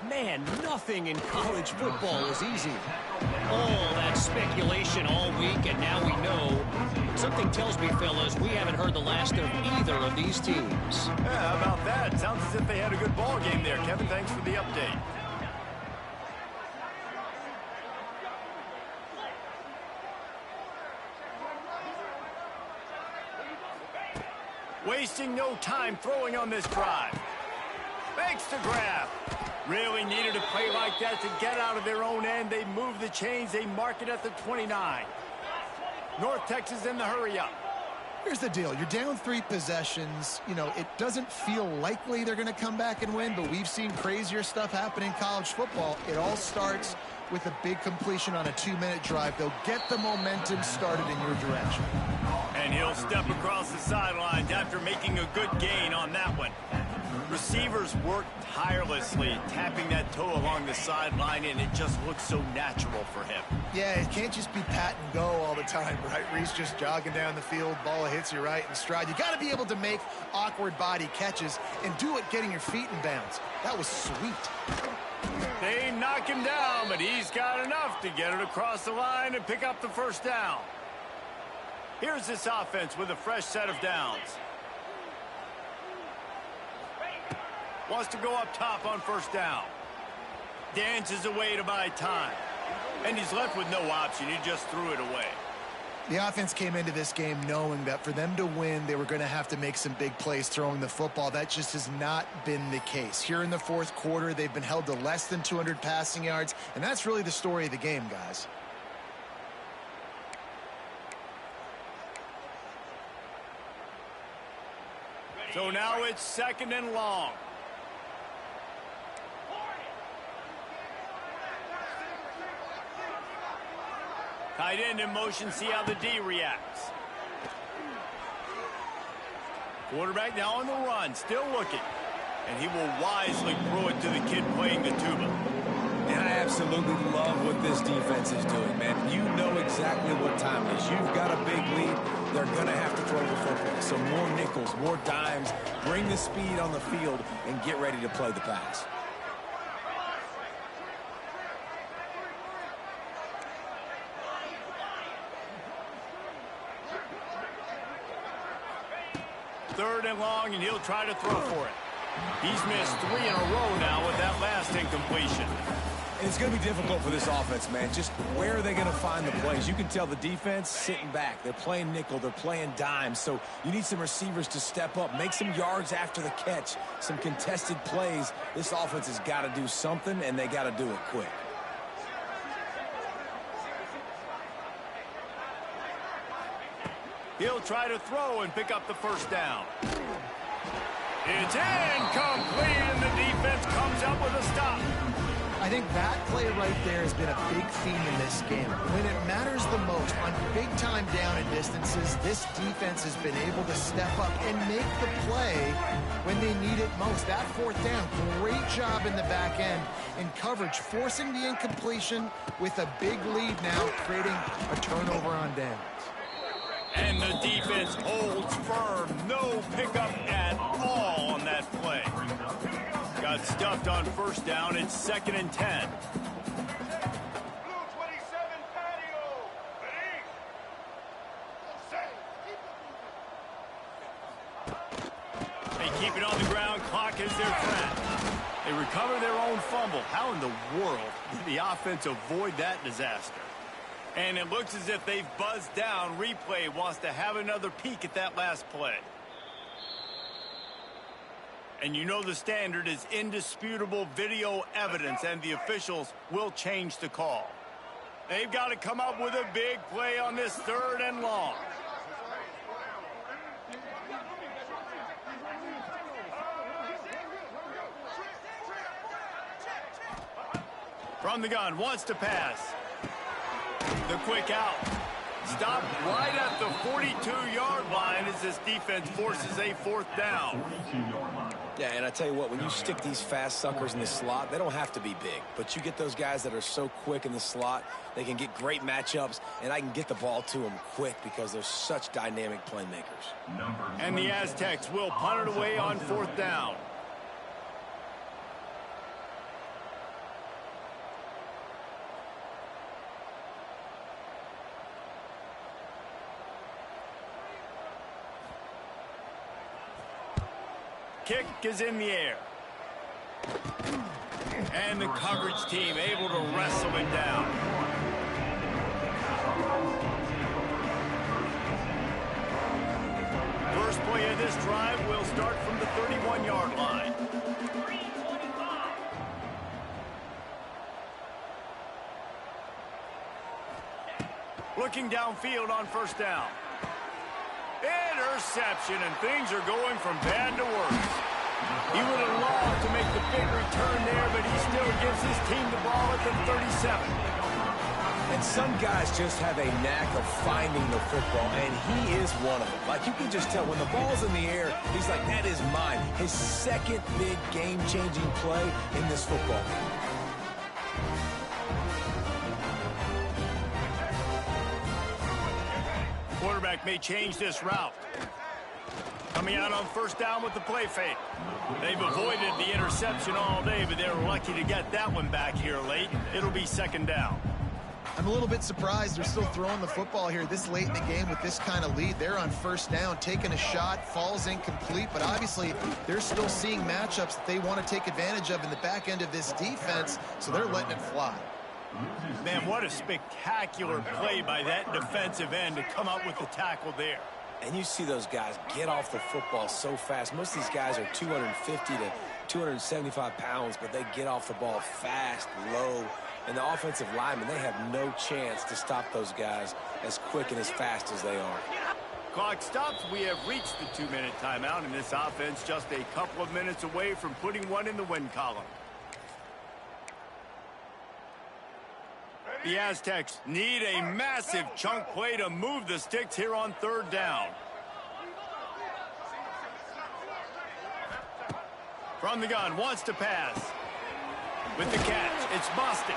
Man, nothing in college football is easy. All that speculation all week, and now we know. Something tells me, fellas, we haven't heard the last of either of these teams. Yeah, how about that? Sounds as if they had a good ball game there. Kevin, thanks for the update. Wasting no time throwing on this drive. Makes the grab. Really needed a play like that to get out of their own end. They move the chains. They mark it at the 29. North Texas in the hurry up. Here's the deal. You're down 3 possessions. You know, it doesn't feel likely they're going to come back and win, but we've seen crazier stuff happen in college football. It all starts with a big completion on a 2-minute drive. They'll get the momentum started in your direction. And he'll step across the sidelines after making a good gain on that one. Receivers work tirelessly, tapping that toe along the sideline, and it just looks so natural for him. Yeah, it can't just be pat and go all the time, right? Reese just jogging down the field, ball hits you right in stride. You got to be able to make awkward body catches and do it getting your feet in bounds. That was sweet. They knock him down, but he's got enough to get it across the line and pick up the first down. Here's this offense with a fresh set of downs. Wants to go up top on first down. Dances away to buy time. And he's left with no option. He just threw it away. The offense came into this game knowing that for them to win, they were going to have to make some big plays throwing the football. That just has not been the case. Here in the fourth quarter, they've been held to less than 200 passing yards, and that's really the story of the game, guys. So now it's second and long. Tight end in motion, see how the D reacts. Quarterback now on the run, still looking. And he will wisely throw it to the kid playing the tuba. And I absolutely love what this defense is doing, man. You know exactly what time it is. You've got a big lead. They're going to have to throw the football. So more nickels, more dimes. Bring the speed on the field and get ready to play the pass. Third and long, and he'll try to throw for it. He's missed 3 in a row now with that last incompletion. And it's going to be difficult for this offense, man. Just where are they going to find the plays? You can tell the defense sitting back. They're playing nickel. They're playing dime. So you need some receivers to step up, make some yards after the catch, some contested plays. This offense has got to do something, and they got to do it quick. He'll try to throw and pick up the first down. It's incomplete, and the defense comes up with a stop. I think that play right there has been a big theme in this game. When it matters the most, on big-time down and distances, this defense has been able to step up and make the play when they need it most. That fourth down, great job in the back end in coverage, forcing the incompletion with a big lead now, creating a turnover on downs. And the defense holds firm. No pickup at all on that play. Got stuffed on first down. It's 2nd and 10. They keep it on the ground. Clock is their friend. They recover their own fumble. How in the world did the offense avoid that disaster? And it looks as if they've buzzed down. Replay wants to have another peek at that last play. And you know the standard is indisputable video evidence, and the officials will change the call. They've got to come up with a big play on this 3rd and long. From the gun, wants to pass. The quick out. Stopped right at the 42-yard line as this defense forces a 4th down. Yeah, and I tell you what, when you stick these fast suckers in the slot, they don't have to be big. But you get those guys that are so quick in the slot, they can get great matchups, and I can get the ball to them quick because they're such dynamic playmakers. And the Aztecs will punt it away on 4th down. Kick is in the air. And the coverage team able to wrestle it down. First play of this drive will start from the 31-yard line. Looking downfield on first down. Interception, and things are going from bad to worse. He would have loved to make the big return there, but he still gives his team the ball at the 37. And some guys just have a knack of finding the football, and he is one of them. Like, you can just tell when the ball's in the air, he's like, that is mine. His second big game-changing play in this football game. Quarterback may change this route. Coming out on first down with the play fake. They've avoided the interception all day, but they're lucky to get that one back here late. It'll be 2nd down. I'm a little bit surprised they're still throwing the football here this late in the game with this kind of lead. They're on first down, taking a shot, falls incomplete, but obviously they're still seeing matchups that they want to take advantage of in the back end of this defense, so they're letting it fly. Man, what a spectacular play by that defensive end to come up with the tackle there. And you see those guys get off the football so fast. Most of these guys are 250 to 275 pounds, but they get off the ball fast, low. And the offensive linemen, they have no chance to stop those guys as quick and as fast as they are. Clock stops. We have reached the 2-minute timeout, and this offense just a couple of minutes away from putting one in the win column. The Aztecs need a massive chunk play to move the sticks here on 3rd down. From the gun, wants to pass. With the catch, it's Boston.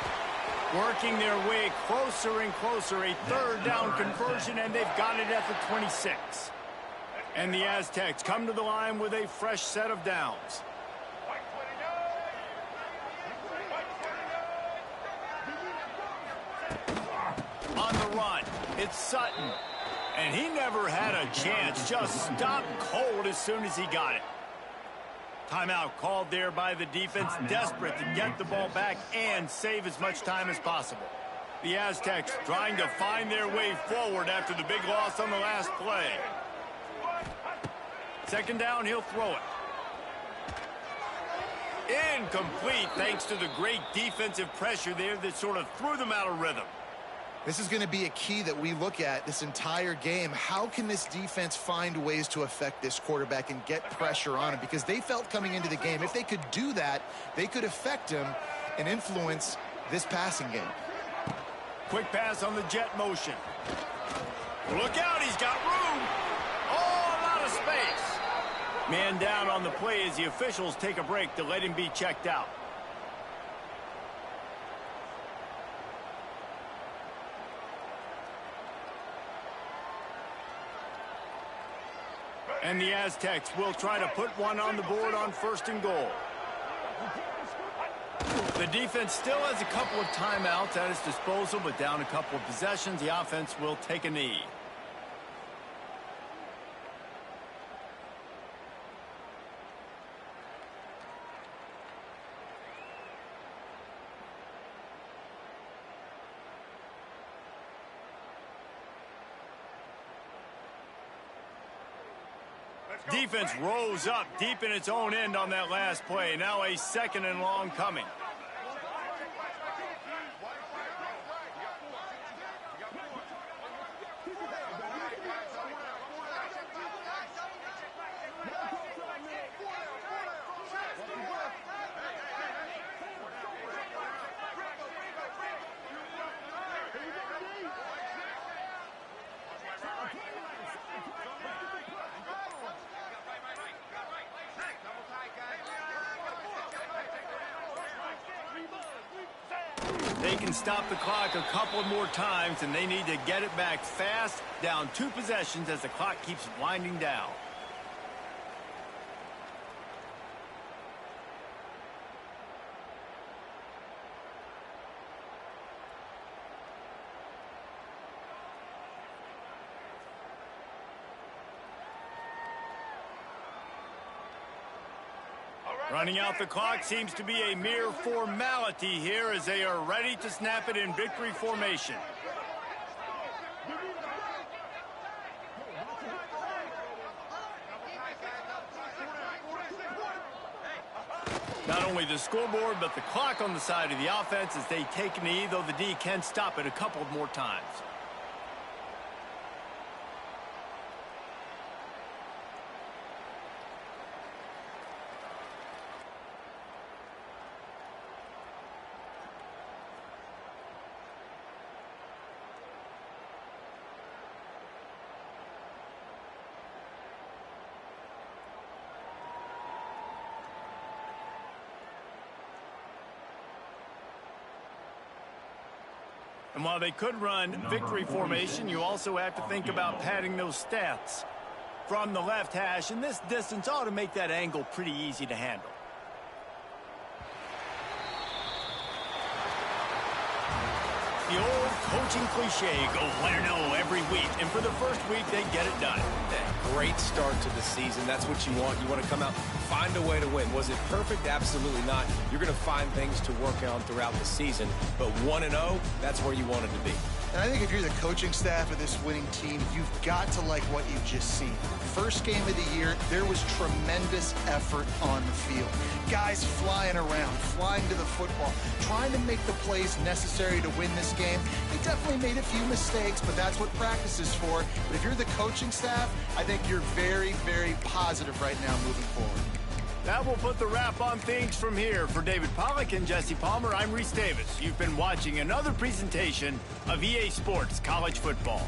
Working their way closer and closer. A 3rd down conversion, and they've got it at the 26. And the Aztecs come to the line with a fresh set of downs. On the run, it's Sutton. And he never had a chance, just stopped cold as soon as he got it. Timeout called there by the defense, desperate to get the ball back and save as much time as possible. The Aztecs trying to find their way forward after the big loss on the last play. 2nd down, he'll throw it. Incomplete thanks to the great defensive pressure there that sort of threw them out of rhythm. This is going to be a key that we look at this entire game. How can this defense find ways to affect this quarterback and get pressure on him? Because they felt coming into the game, if they could do that, they could affect him and influence this passing game. Quick pass on the jet motion. Look out, he's got room. Oh, a lot of space. Man down on the play as the officials take a break to let him be checked out. And the Aztecs will try to put one on the board on 1st and goal. The defense still has a couple of timeouts at its disposal, but down a couple of possessions, the offense will take a knee. Defense rose up deep in its own end on that last play. Now a 2nd and long coming. They can stop the clock a couple more times, and they need to get it back fast, down 2 possessions as the clock keeps winding down. Running out the clock seems to be a mere formality here as they are ready to snap it in victory formation. Not only the scoreboard, but the clock on the side of the offense as they take a knee, though the D can stop it a couple of more times. And while they could run victory formation, you also have to think about padding those stats. From the left hash, and this distance ought to make that angle pretty easy to handle. The old coaching cliche, go win or no every week. And for the first week, they get it done. Great start to the season. That's what you want. You want to come out, find a way to win. Was it perfect? Absolutely not. You're going to find things to work on throughout the season. But 1-0, that's where you want it to be. And I think if you're the coaching staff of this winning team, you've got to like what you've just seen. First game of the year, there was tremendous effort on the field. Guys flying around, flying to the football, trying to make the plays necessary to win this game. They definitely made a few mistakes, but that's what practice is for. But if you're the coaching staff, I think you're very, very positive right now moving forward. That will put the wrap on things from here. For David Pollack and Jesse Palmer, I'm Reese Davis. You've been watching another presentation of EA Sports College Football.